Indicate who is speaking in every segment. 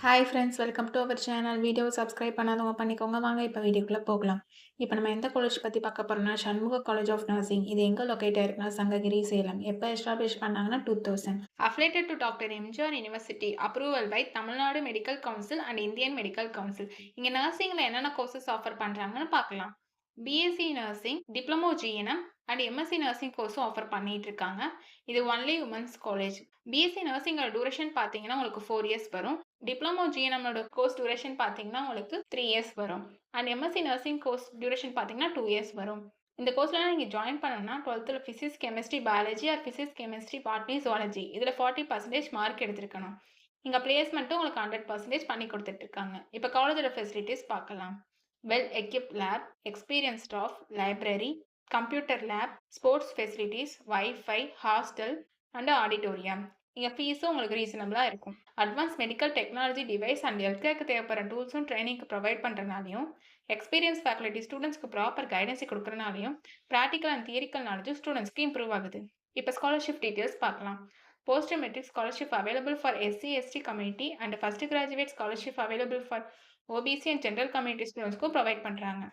Speaker 1: Hi friends, welcome to our channel. வீடியோவை subscribe பண்ணாதவங்க பண்ணிக்கோங்க. வாங்க இப்போ வீடியோக்குள்ளே போகலாம். இப்போ நம்ம எந்த காலேஜ் பற்றி பார்க்க போகிறோம்னா, சண்முக காலேஜ் ஆஃப் நர்சிங். இது எங்கே லொக்கேட் ஆயிருக்குன்னா, சங்ககிரி, சேலம். எப்போ எஸ்டாப்ளிஷ் பண்ணாங்கன்னா 2000. Affiliated to doctor MGR university. Approval by Tamil Nadu medical council and Indian medical council. இங்கே நர்சிங்கில் என்னென்ன கோர்சஸ் ஆஃபர் பண்ணுறாங்கன்னு பார்க்கலாம். BSc nursing, diploma GNM and MSc nursing கோர்ஸும் ஆஃபர் பண்ணிட்டு இருக்காங்க. இது ஒன்லி உமன்ஸ் காலேஜ். பிஎஸ்சி நர்சிங்கோட டூரேஷன் பார்த்தீங்கன்னா உங்களுக்கு 4 இயர்ஸ் வரும். டிப்ளமோ ஜிஎன்எம்மோட கோர்ஸ் டியூரேஷன் பார்த்தீங்கன்னா உங்களுக்கு 3 இயர்ஸ் வரும். And MSc nursing course duration பார்த்தீங்கன்னா 2 இயர்ஸ் வரும். இந்த கோர்ஸ்லாம் நீங்கள் ஜாயின் பண்ணணும்னா 12th physics chemistry biology R physics chemistry botany zoology இதில் 40% மார்க் எடுத்திருக்கணும். இங்கே பிளேஸ்மெண்ட்டும் உங்களுக்கு 100% பண்ணி கொடுத்துட்டு இருக்காங்க. இப்போ காலேஜோட ஃபெசிலிட்டிஸ் பார்க்கலாம். Well equipped lab, experience staff, library, computer lab, sports facilities, wifi, hostel and auditorium. இங்கே ஃபீஸும் உங்களுக்கு ரீசனபிளாக இருக்கும். Advance medical technology device and health கேருக்கு தேவைப்படுற டூல்ஸும் ட்ரைனிங்க்கு ப்ரொவைட் பண்ணுறனாலையும், எக்ஸ்பீரியன்ஸ் ஃபேக்கல்ட்டி ஸ்டூடெண்ட்ஸ்க்கு ப்ராப்பர் கைடன்ஸை கொடுக்குறனாலையும், ப்ராக்டிக்கல் அண்ட் தியரிக்கல் நாலேஜும் ஸ்டூடெண்ட்ஸ்க்கு இம்ப்ரூவ் ஆகுது. இப்போ ஸ்காலர்ஷிப் டீட்டெயில்ஸ் பார்க்கலாம். Post matric scholarship available for SC/ST community and first graduate scholarship available for OBC and general community ஸ்டூடெண்ட்ஸ்க்கும் provide பண்ணுறாங்க.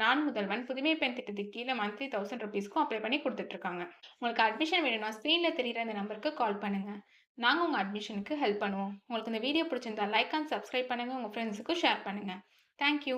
Speaker 1: நான் முதல்வன் புதுமை பெண் திட்டத்துக்கு கீழே மந்த்லி 1000 ருபீஸ்க்கும் அப்ளை பண்ணி கொடுத்துட்ருக்காங்க. உங்களுக்கு அட்மிஷன் வேணும்னா ஸ்க்ரீனில் தெரிகிற இந்த நம்பருக்கு கால் பண்ணுங்கள். நாங்கள் உங்கள் அட்மிஷனுக்கு ஹெல்ப் பண்ணுவோம். உங்களுக்கு இந்த வீடியோ பிடிச்சிருந்தா லைக் அண்ட் சப்ஸ்கிரைப் பண்ணுங்கள். உங்கள் ஃப்ரெண்ட்ஸுக்கும் ஷேர் பண்ணுங்கள். தேங்க்யூ.